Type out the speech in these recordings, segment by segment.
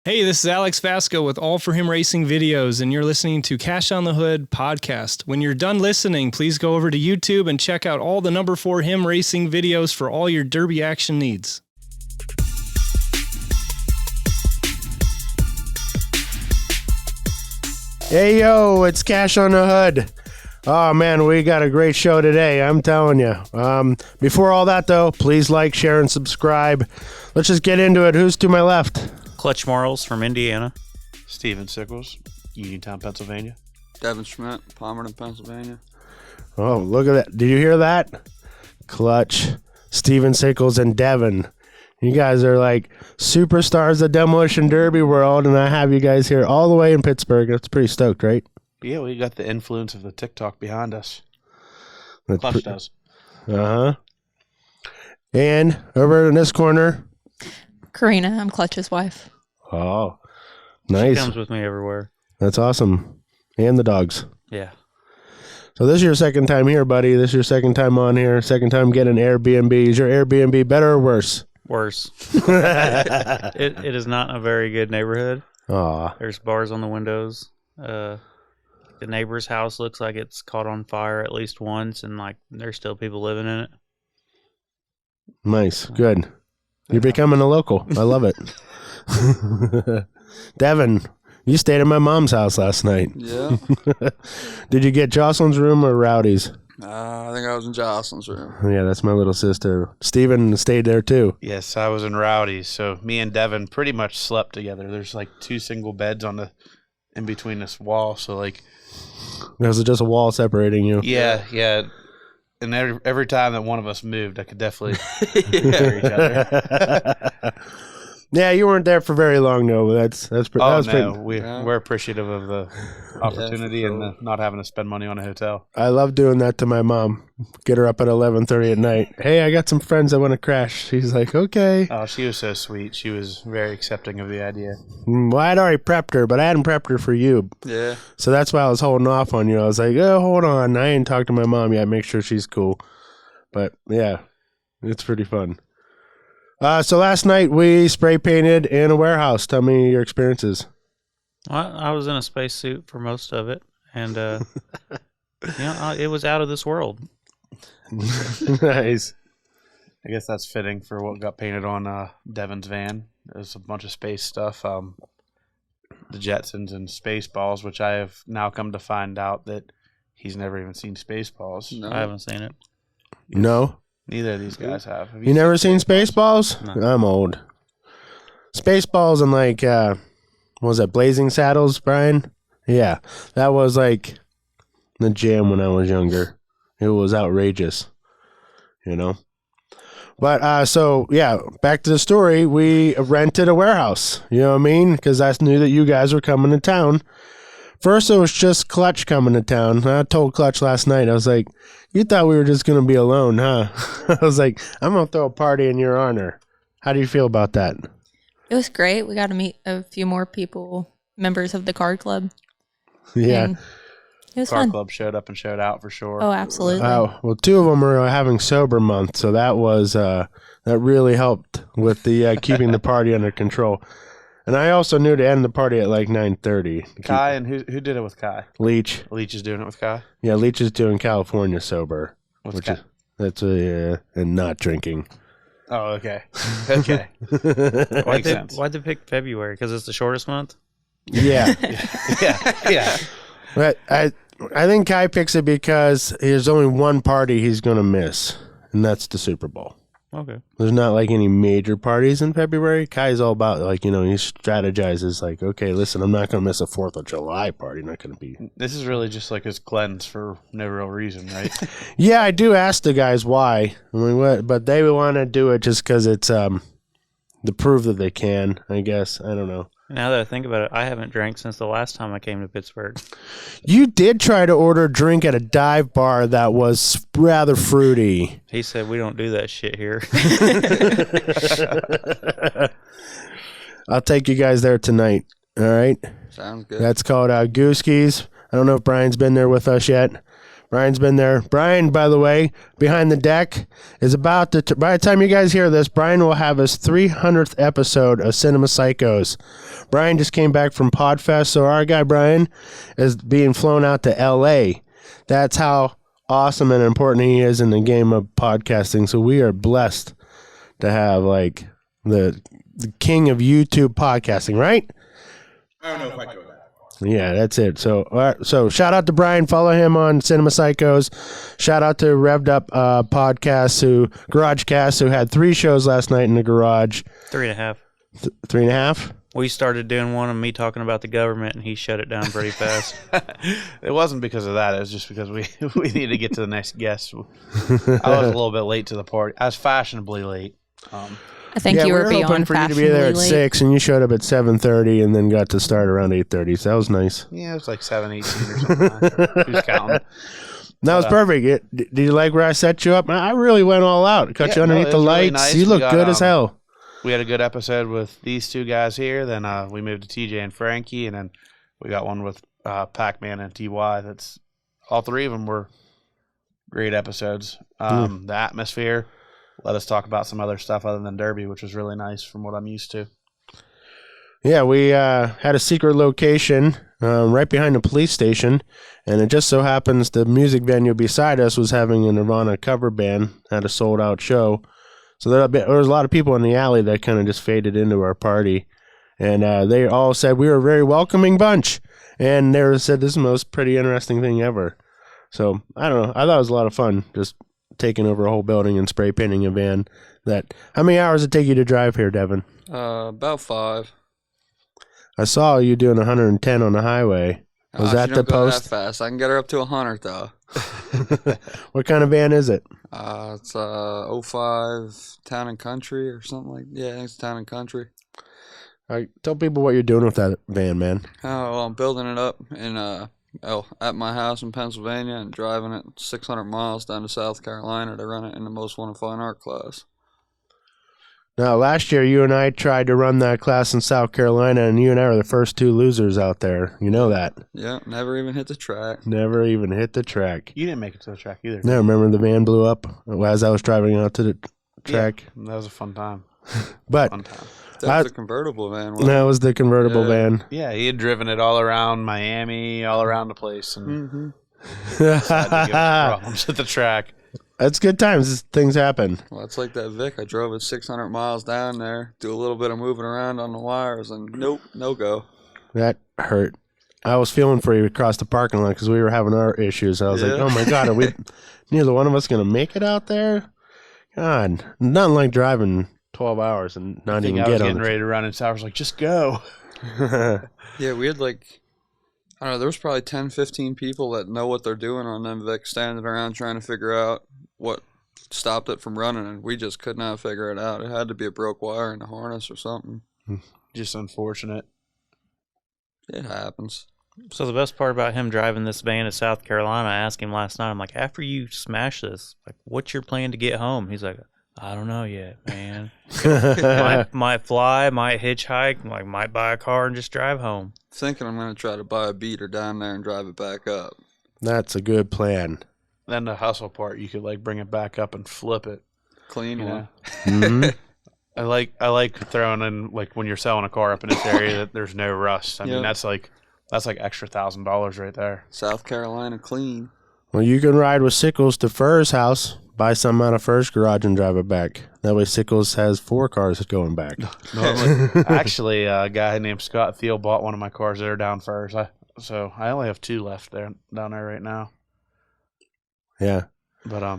Hey, this is Alex Vasco with All For Him Racing Videos, and you're listening to Cash on the Hood podcast. When you're done listening, please go over to YouTube and check out all the number 4 Him Racing videos for all your derby action needs. Hey, yo, it's Cash on the Hood. Oh, man, we got a great show today, I'm telling you. Before all that, though, please like, share, and subscribe. Let's just get into it. Who's to my left? Clutch Marles from Indiana. Steven Sickles, Uniontown, Pennsylvania. Devin Schmidt, Palmerton, Pennsylvania. Oh, look at that. Did you hear that? Clutch, Steven Sickles, and Devin. You guys are like superstars of Demolition Derby world, and I have you guys here all the way in Pittsburgh. That's pretty stoked, right? Yeah, we got the influence of the TikTok behind us. Clutch does. Uh-huh. And over in this corner... Karina, I'm Clutch's wife. Oh, nice. She comes with me everywhere. That's awesome. And the dogs. Yeah. So this is your second time here, buddy. This is your second time on here. Second time getting an Airbnb. Is your Airbnb better or worse? Worse. It is not a very good neighborhood. Aw. There's bars on the windows. The neighbor's house looks like it's caught on fire at least once, and like there's still people living in it. Nice. Good. You're becoming a local. I love it. Devin, you stayed at my mom's house last night. Yeah. Did you get Jocelyn's room or Rowdy's? I think I was in Jocelyn's room. Yeah, that's my little sister. Steven stayed there too. Yes, I was in Rowdy's, so me and Devin pretty much slept together. There's like 2 single beds in between this wall, so like... There's just a wall separating you. Yeah. And every time that one of us moved, I could definitely hear each other. Yeah, you weren't there for very long, though. We're appreciative of the opportunity and the not having to spend money on a hotel. I love doing that to my mom. Get her up at 11:30 at night. Hey, I got some friends that want to crash. She's like, okay. Oh, she was so sweet. She was very accepting of the idea. Well, I'd already prepped her, but I hadn't prepped her for you. Yeah. So that's why I was holding off on you. I was like, oh, hold on. I ain't talked to my mom yet. Make sure she's cool. But, yeah, it's pretty fun. So last night we spray painted in a warehouse. Tell me your experiences. Well, I was in a spacesuit for most of it, and it was out of this world. Nice. I guess that's fitting for what got painted on Devin's van. There's a bunch of space stuff. The Jetsons and Spaceballs, which I have now come to find out that he's never even seen Spaceballs. No. I haven't seen it. No? Neither of these guys have. You never seen Spaceballs? No. I'm old. Spaceballs and like, what was that, Blazing Saddles, Brian? Yeah, that was like the jam when I was younger. It was outrageous, you know? But, so, yeah, back to the story. We rented a warehouse, you know what I mean? Because I knew that you guys were coming to town. First, it was just Clutch coming to town. I told Clutch last night, I was like, you thought we were just going to be alone, huh? I was like, I'm going to throw a party in your honor. How do you feel about that? It was great. We got to meet a few more people, members of the card club. Yeah. And it was Car fun. Club showed up and showed out for sure. Oh, absolutely. Well, 2 of them are having sober month, so that was that really helped with the keeping the party under control. And I also knew to end the party at like 9:30. Kai, and who did it with Kai? Leach. Leach is doing it with Kai? Yeah, Leach is doing California sober. What's Kai? That's and not drinking. Oh, okay. Okay. Why'd they pick February? Because it's the shortest month? Yeah. Yeah. But I think Kai picks it because there's only one party he's going to miss, and that's the Super Bowl. Okay. There's not like any major parties in February. Kai's all about like, he strategizes like, okay, listen, I'm not going to miss a 4th of July party. Not going to be. This is really just like his cleanse for no real reason, right? Yeah, I do ask the guys why. I mean, what? But they want to do it just because it's to prove that they can, I guess. I don't know. Now that I think about it, I haven't drank since the last time I came to Pittsburgh. You did try to order a drink at a dive bar that was rather fruity. He said we don't do that shit here. I'll take you guys there tonight. All right? Sounds good. That's called Gooskies. I don't know if Brian's been there with us yet, Brian's been there. Brian, by the way, behind the deck is about to. By the time you guys hear this, Brian will have his 300th episode of Cinema Psychos. Brian just came back from Podfest, so our guy Brian is being flown out to L.A. That's how awesome and important he is in the game of podcasting. So we are blessed to have like the king of YouTube podcasting, right? I don't know if I go that. Yeah, that's it. So, all right, so shout out to Brian. Follow him on Cinema Psychos. Shout out to Revved Up Podcast, GarageCast, who had 3 shows last night in the garage. 3.5. 3.5. We started doing one of me talking about the government, and he shut it down pretty fast. It wasn't because of that. It was just because we needed to get to the next guest. I was a little bit late to the party. I was fashionably late. I think you were hoping beyond for you to be there at fashionably 6, and you showed up at 7:30, and then got to start around 8:30. So that was nice. Yeah, it was like 7:18 or something. Who's counting? That was perfect. Did you like where I set you up? I really went all out. Cut you underneath it the was really lights. nice. You We look got, good as hell. We had a good episode with these 2 guys here. Then we moved to TJ and Frankie, and then we got one with Pac-Man and TY. That's all 3 of them were great episodes. The atmosphere let us talk about some other stuff other than Derby, which was really nice from what I'm used to. Yeah, we had a secret location right behind the police station, and it just so happens the music venue beside us was having a Nirvana cover band, had a sold-out show. So there was a lot of people in the alley that kind of just faded into our party, and they all said we were a very welcoming bunch, and they said this is the most pretty interesting thing ever. So, I don't know. I thought it was a lot of fun, just taking over a whole building and spray painting a van. How many hours did it take you to drive here, Devin? About 5. I saw you doing 110 on the highway. Was that she the don't go post? that fast. I can get her up to 100 though. What kind of van is it? It's '05 Town and Country or something like. Yeah, I think it's Town and Country. All right, tell people what you're doing with that van, man. Oh, well, I'm building it up in at my house in Pennsylvania and driving it 600 miles down to South Carolina to run it in the Most Wanted Fine Art class. Now, last year, you and I tried to run that class in South Carolina, and you and I were the first 2 losers out there. You know that. Yeah, never even hit the track. Never even hit the track. You didn't make it to the track either. No, remember the van blew up as I was driving out to the track? Yeah, that was a fun time. But Fun time. That was a convertible van. Wasn't that was the convertible Yeah. van. Yeah, he had driven it all around Miami, all around the place, and That's had to give us problems at the track. good times. Things happen. Well, it's like that Vic. I drove it 600 miles down there, do a little bit of moving around on the wires, and nope, no go. That hurt. I was feeling for you across the parking lot because we were having our issues. I was like, Yeah. oh my God, are we neither one of us going to make it out there? God, nothing like driving 12 hours and I not think even I was get on getting ready to run, and so I was like, just go. it. Yeah, we had like, I don't know, there was probably 10, 15 people that know what they're doing on them Vic standing around trying to figure out what stopped it from running, and we just could not figure it out. It had to be a broke wire in the harness or something. Just unfortunate. It happens. So the best part about him driving this van to South Carolina, I asked him last night, I'm like, after you smash this, like, what's your plan to get home? He's like, I don't know yet, man. might fly, might hitchhike, like might buy a car and just drive home. Thinking I'm going to try to buy a beater down there and drive it back up. That's a good plan. Then the hustle part, you could like bring it back up and flip it. Clean You one. know? Mhm. I like throwing in like when you're selling a car up in this area that there's no rust. I mean Yep. that's like extra $1,000 right there. South Carolina clean. Well, you can ride with Sickles to Furr's house, buy some out of Furr's garage, and drive it back. That way, Sickles has 4 cars going back. Normally, actually, a guy named Scott Thiel bought one of my cars there down first. So I only have 2 left down there right now. Yeah. But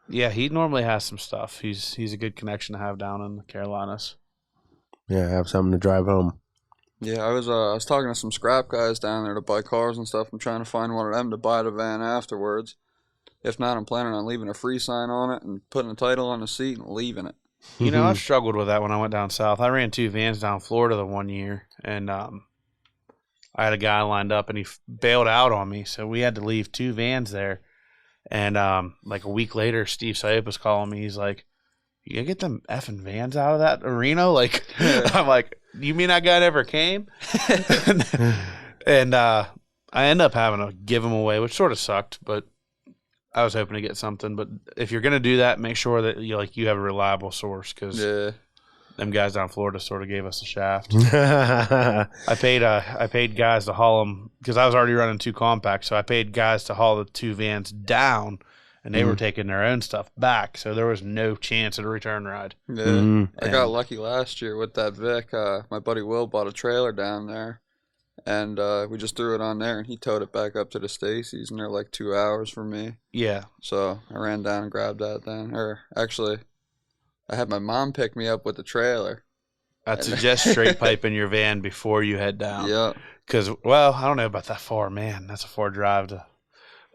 yeah, he normally has some stuff. He's a good connection to have down in the Carolinas. Yeah, have something to drive home. Yeah, I was talking to some scrap guys down there to buy cars and stuff. I'm trying to find one of them to buy the van afterwards. If not, I'm planning on leaving a free sign on it and putting a title on the seat and leaving it. You know, I've struggled with that when I went down south. I ran 2 vans down Florida the one year, and I had a guy lined up, and he bailed out on me, so we had to leave 2 vans there. And like a week later, Steve Syop was calling me. He's like, "You gotta get them effing vans out of that arena." Like, I'm like, "You mean that guy never came?" and I ended up having to give them away, which sort of sucked, but I was hoping to get something, but if you're gonna do that, make sure that you have a reliable source, because them guys down in Florida sort of gave us a shaft. I paid guys to haul them because I was already running 2 compacts, so I paid guys to haul the 2 vans down, and they were taking their own stuff back, so there was no chance of a return ride. Yeah, I got lucky last year with that Vic. My buddy Will bought a trailer down there, and we just threw it on there, and he towed it back up to the Stacy's, and they're like 2 hours from me. Yeah. So I ran down and grabbed that then. Or actually, I had my mom pick me up with the trailer. I'd suggest straight piping your van before you head down. Yeah. Because, well, I don't know about that far. Man, that's a far drive to...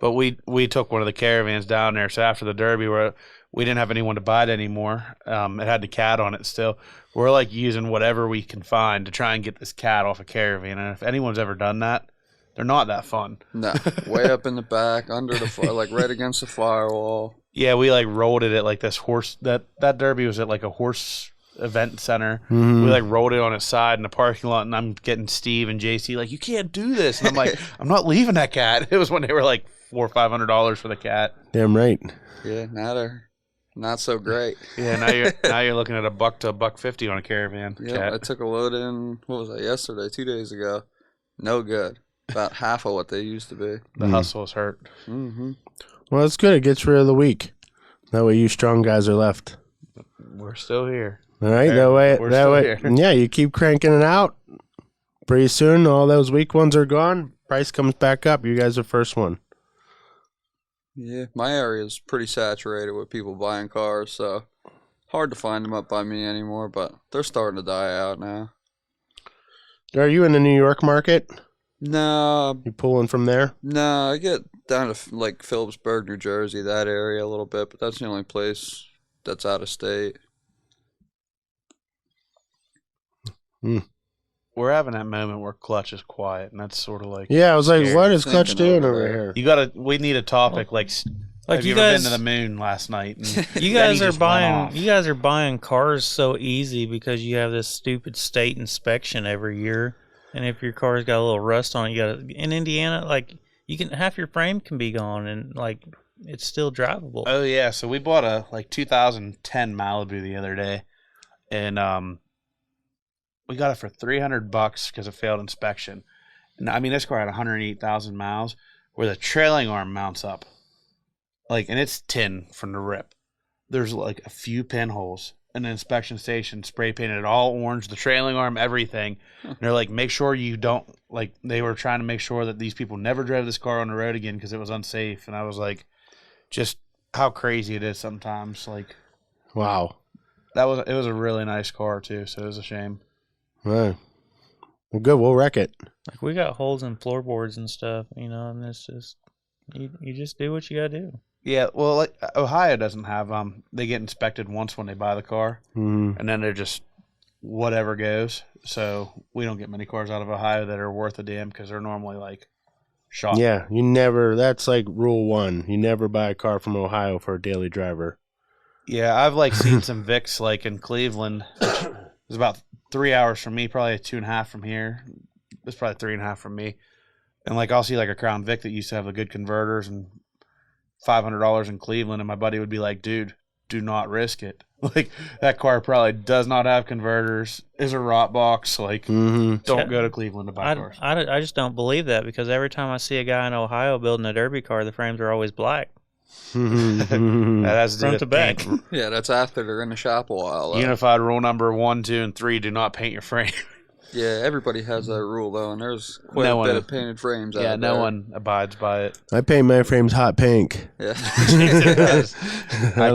But we took one of the caravans down there, so after the Derby, we didn't have anyone to buy it anymore. It had the cat on it still. We're, like, using whatever we can find to try and get this cat off a caravan. And if anyone's ever done that, they're not that fun. No, way up in the back, under the like right against the firewall. Yeah, we like rolled it at like this horse. That Derby was at like a horse event center. We like rolled it on its side in the parking lot, and I'm getting Steve and JC like, you can't do this. And I'm like, I'm not leaving that cat. It was when they were like $400 or $500 for the cat. Damn right. Yeah, now they're not so great. Yeah, now you're looking at $1 to $1.50 on a caravan. Yeah, cat. I took a load in. What was that? Yesterday, 2 days ago. No good. About half of what they used to be. The hustle is hurt. Well, it's good. It gets rid of the weak. That way, you strong guys are left. We're still here. All right, We're still here. Yeah, you keep cranking it out. Pretty soon, all those weak ones are gone. Price comes back up. You guys are first one. Yeah, my area is pretty saturated with people buying cars, so hard to find them up by me anymore, but they're starting to die out now. Are you in the New York market? No. You pulling from there? No, I get down to like Phillipsburg, New Jersey, that area a little bit, but that's the only place that's out of state. We're having that moment where Clutch is quiet, and that's sort of like... Yeah, I was like, scary. what is Clutch doing over here? We need a topic like have you ever been to the moon last night? You guys are buying cars so easy because you have this stupid state inspection every year, and if your car's got a little rust on it, you got in Indiana, like you can half your frame can be gone, and like it's still drivable. Oh yeah, so we bought a 2010 Malibu the other day, and we got it for $300 because it failed inspection. And I mean, this car had 108,000 miles, where the trailing arm mounts up. And it's tin from the rip. There's like a few pinholes in the inspection station, spray painted all orange, the trailing arm, everything. And they're like, make sure you don't, they were trying to make sure that these people never drove this car on the road again because it was unsafe. And I was like, just how crazy it is sometimes. Wow. It was a really nice car too, so it was a shame. Right. Well, good. We'll wreck it. Like we got holes in floorboards and stuff, and it's just you just do what you gotta do. Yeah, well, Ohio doesn't have they get inspected once when they buy the car, and then they're just whatever goes. So we don't get many cars out of Ohio that are worth a damn because they're normally shot. Yeah, you never. That's like rule 1. You never buy a car from Ohio for a daily driver. Yeah, I've seen some Vics in Cleveland. Which is about 3 hours from me, probably 2.5 from here. It's probably 3.5 from me. And I'll see a Crown Vic that used to have the good converters and $500 in Cleveland, and my buddy would be like, dude, do not risk it. That car probably does not have converters, is a rot box. Don't go to Cleveland to buy cars. I just don't believe that because every time I see a guy in Ohio building a derby car, the frames are always black. That has to do Front with to back. paint. Yeah, that's after they're in the shop a while. Unified rule number 1, 2, and 3: do not paint your frame. Yeah, everybody has that rule though, and there's quite a bit of painted frames out there. Yeah, no one abides by it. I paint my frames hot pink. Yeah. I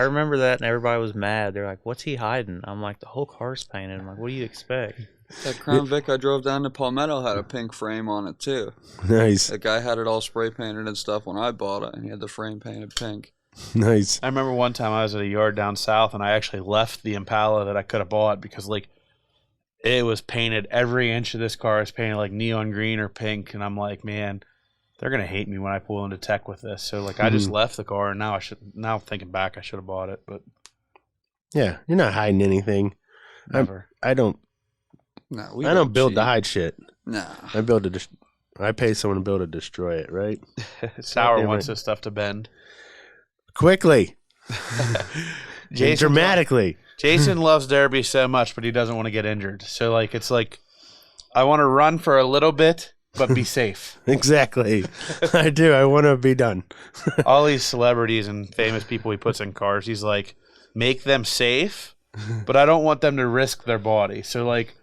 remember that, and everybody was mad. They're like, "What's he hiding?" I'm like, "The whole car's painted." I'm like, "What do you expect?" That Crown Vic I drove down to Palmetto had a pink frame on it too. Nice. The guy had it all spray painted and stuff when I bought it, and he had the frame painted pink. Nice. I remember one time I was at a yard down south, and I actually left the Impala that I could have bought because it was painted. Every inch of this car is painted neon green or pink, and I'm like, man, they're gonna hate me when I pull into tech with this. So I just left the car, and now thinking back, I should have bought it, but yeah, you're not hiding anything. Never. I don't. No, I don't build to hide shit. Nah. I build to just I pay someone to be able to destroy it, right? Sauer Goddamn wants right. his stuff to bend. Quickly. Jason's Dramatically. Jason loves Derby so much, but he doesn't want to get injured. So, like, it's like, I want to run for a little bit, but be safe. Exactly. I do. I want to be done. All these celebrities and famous people he puts in cars, he's like, make them safe, but I don't want them to risk their body. So, like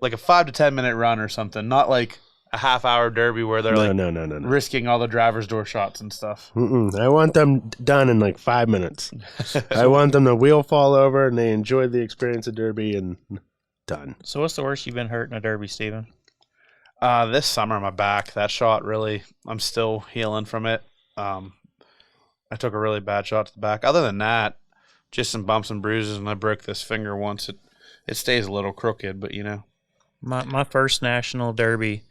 a 5 to 10 minute run or something, not like a half-hour Derby where they're No. risking all the driver's door shots and stuff. I want them done in like 5 minutes. I want them to wheel fall over and they enjoy the experience of Derby and done. So what's the worst you've been hurt in a derby, Steven? This summer, my back, that shot really, I'm still healing from it. I took a really bad shot to the back. Other than that, just some bumps and bruises, and I broke this finger once. It stays a little crooked, but you know. My first national derby,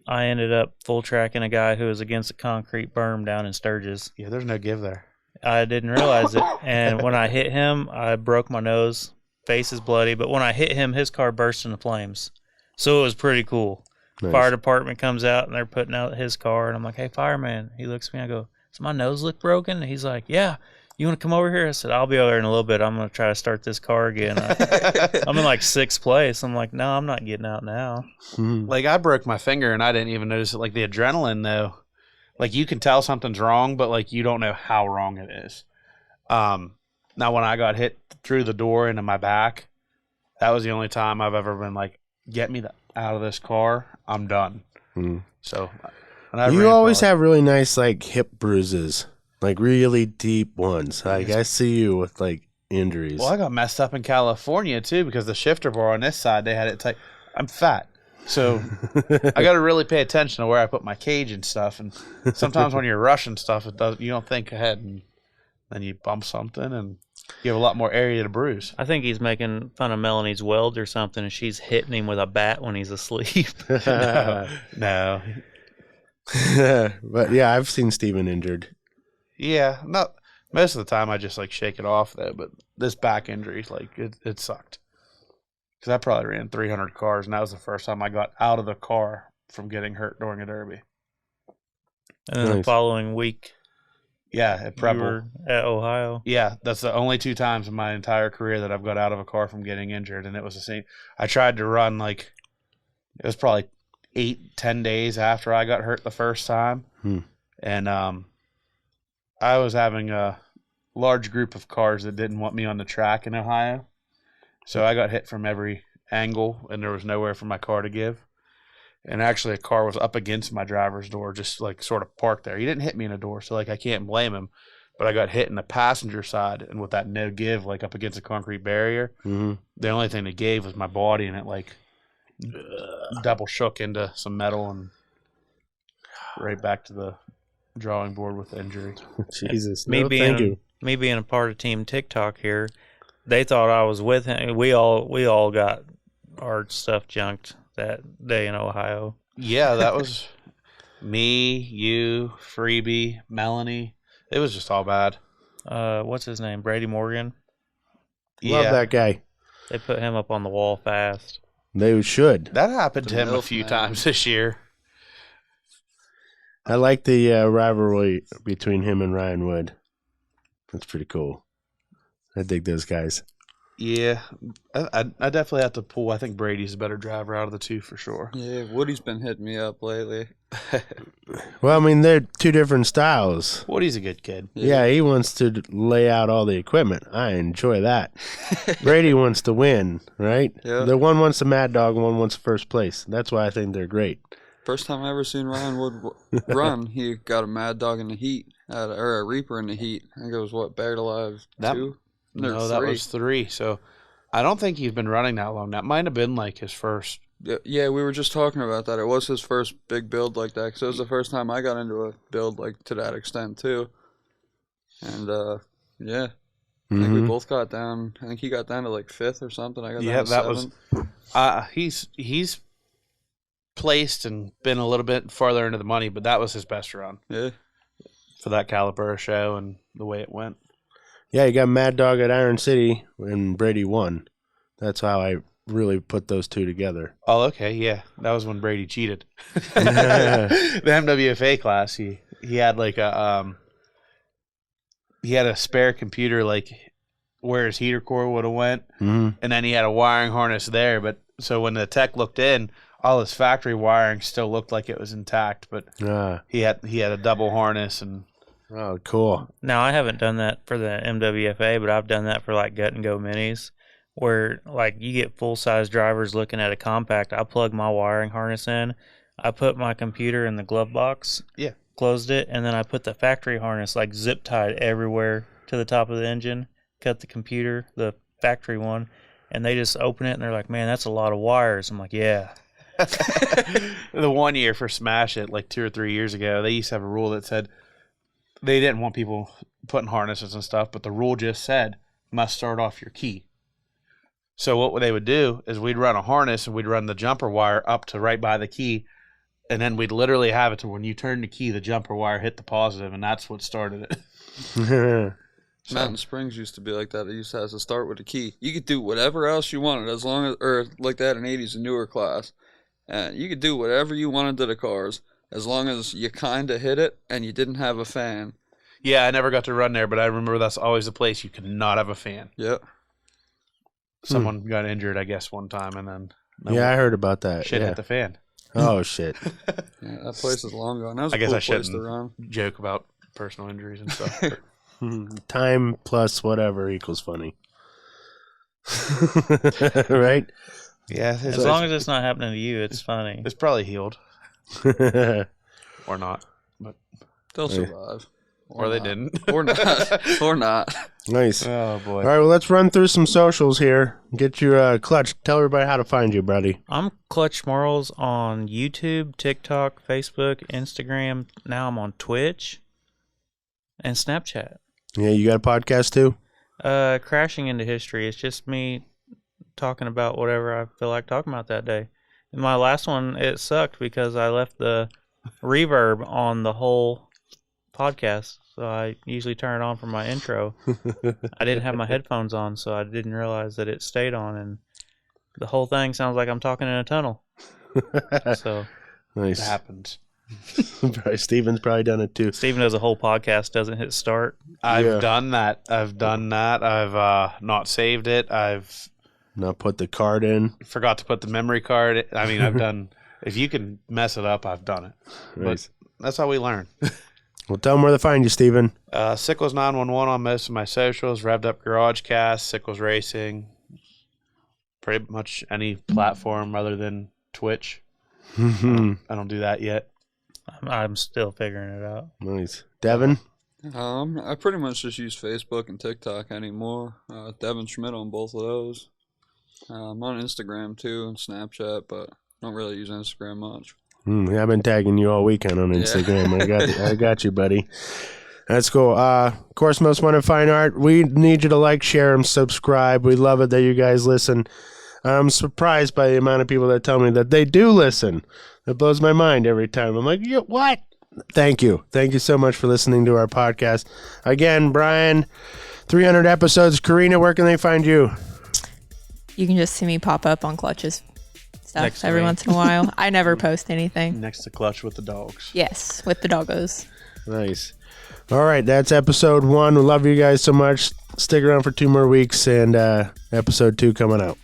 I ended up full tracking a guy who was against a concrete berm down in Sturgis. Yeah, there's no give there. I didn't realize it, and when I hit him, I broke my nose. Face is bloody, but when I hit him, his car burst into flames. So it was pretty cool. Nice. Fire department comes out, and they're putting out his car, and I'm like, hey, fireman. He looks at me, I go, does my nose look broken? And he's like, yeah. You want to come over here? I said, I'll be over there in a little bit. I'm going to try to start this car again. I'm in like 6th place. I'm like, no, I'm not getting out now. Like, I broke my finger, and I didn't even notice it. Like, the adrenaline, though, like, you can tell something's wrong, but, like, you don't know how wrong it is. Now, when I got hit through the door into my back, that was the only time I've ever been like, get me out of this car. I'm done. So, you always have really nice like hip bruises, like really deep ones. Like I see you with like injuries. Well, I got messed up in California too because the shifter bar on this side, they had it tight. I'm fat. So I got to really pay attention to where I put my cage and stuff. And sometimes when you're rushing stuff, you don't think ahead, and then you bump something and you have a lot more area to bruise. I think he's making fun of Melanie's weld or something, and she's hitting him with a bat when he's asleep. No. But yeah, I've seen Steven injured. Yeah, not most of the time. I just like shake it off though. But this back injury, like it sucked because I probably ran 300 cars, and that was the first time I got out of the car from getting hurt during a derby. And then the following week, yeah, at you Preble. were at Ohio. Yeah, that's the only 2 times in my entire career that I've got out of a car from getting injured, and it was the same. I tried to run like it was probably 8-10 days after I got hurt the first time, and I was having a large group of cars that didn't want me on the track in Ohio, so I got hit from every angle, and there was nowhere for my car to give. And actually, a car was up against my driver's door, just like sort of parked there. He didn't hit me in the door, so like I can't blame him. But I got hit in the passenger side, and with that no give, like up against a concrete barrier, the only thing that gave was my body, and it like double shook into some metal and right back to the drawing board with the injury. Jesus, Me no, thank you. being a part of Team TikTok here, they thought I was with him. We all got our stuff junked that day in Ohio. Yeah, that was me, you, Freebie, Melanie. It was just all bad. What's his name? Brady Morgan. Love that guy. They put him up on the wall fast. They should. That happened to him a milk few man. times this year. I like the rivalry between him and Ryan Wood. That's pretty cool. I dig those guys. Yeah, I definitely have to pull. I think Brady's a better driver out of the two for sure. Yeah, Woody's been hitting me up lately. Well, I mean, they're two different styles. Woody's a good kid. Yeah, he wants to lay out all the equipment. I enjoy that. Brady wants to win, right? Yeah. The one wants the Mad Dog, and one wants first place. That's why I think they're great. First time I ever seen Ryan Wood run, he got a Mad Dog in the heat, or a Reaper in the heat. I think it was Buried Alive 2? No, that was 3. So I don't think he's been running that long. That might have been like his first. Yeah, we were just talking about that. It was his first big build like that, because it was the first time I got into a build like to that extent too. And yeah, I think we both got down. I think he got down to like 5th or something. I got down to that 7th. was. He's placed and been a little bit farther into the money, but that was his best run. Yeah, for that caliber show and the way it went. Yeah, you got Mad Dog at Iron City, and Brady won. That's how I really put those two together. Oh, okay, yeah. That was when Brady cheated. The MWFA class, he had like he had a spare computer like where his heater core would have went, and then he had a wiring harness there. But so when the tech looked in, all his factory wiring still looked like it was intact, but he had a double harness and. Oh, cool. Now, I haven't done that for the MWFA, but I've done that for like Gut and Go Minis, where like you get full-size drivers looking at a compact. I plug my wiring harness in, I put my computer in the glove box, closed it, and then I put the factory harness like zip tied everywhere to the top of the engine, cut the computer, the factory one, and they just open it and they're like, man, that's a lot of wires. I'm like, yeah. The one year for Smash It, like 2 or 3 years ago, they used to have a rule that said they didn't want people putting harnesses and stuff, but the rule just said must start off your key. So what they would do is we'd run a harness and we'd run the jumper wire up to right by the key, and then we'd literally have it to when you turn the key, the jumper wire hit the positive, and that's what started it. Mountain Springs used to be like that. It used to have to start with a key. You could do whatever else you wanted as long as, or like that in 80s and newer class. And you could do whatever you wanted to the cars as long as you kind of hit it and you didn't have a fan. Yeah, I never got to run there, but I remember that's always the place you could not have a fan. Yep. Someone got injured, I guess, one time, and then I heard about that. Shit hit the fan. Oh, shit. Yeah, that place is long gone. That was a I guess cool I place to shouldn't run. joke about personal injuries and stuff. Time plus whatever equals funny. Right? Yeah. As long as it's not happening to you, it's funny. It's probably healed. Or not. But They'll survive. Or they didn't. Or not. Or not. Nice. Oh, boy. All right, well, let's run through some socials here. Get your Clutch. Tell everybody how to find you, buddy. I'm Clutch Marles on YouTube, TikTok, Facebook, Instagram. Now I'm on Twitch and Snapchat. Yeah, you got a podcast too? Crashing into History. It's just me talking about whatever I feel like talking about that day. In my last one, it sucked because I left the reverb on the whole podcast. So I usually turn it on for my intro. I didn't have my headphones on, so I didn't realize that it stayed on, and the whole thing sounds like I'm talking in a tunnel. So Nice. It happens. Probably Steven's probably done it too. Steven does a whole podcast, doesn't hit start. I've done that. I've not saved it. I've Not put the card in. forgot to put the memory card. I mean, I've done. If you can mess it up, I've done it. Nice. But that's how we learn. Well, tell them where to find you, Steven. Sickles 911 on most of my socials. Revved Up Garage Cast, Sickles Racing. Pretty much any platform other than Twitch. I don't do that yet. I'm still figuring it out. Nice. Devin? I pretty much just use Facebook and TikTok anymore. Devin Schmidt on both of those. I'm on Instagram too and Snapchat, but don't really use Instagram much. I've been tagging you all weekend on Instagram. I got you, buddy. That's cool. Of course, Most Wanted Fine Art. We need you to like, share, and subscribe. We love it that you guys listen. I'm surprised by the amount of people that tell me that they do listen. It blows my mind every time. I'm like, what? Thank you. Thank you so much for listening to our podcast. Again, Brian, 300 episodes. Karina, where can they find you? You can just see me pop up on Clutch's stuff Next to every me. once in a while. I never post anything. Next to Clutch with the dogs. Yes, with the doggos. Nice. All right, that's episode 1. We love you guys so much. Stick around for 2 more weeks, and episode 2 coming out.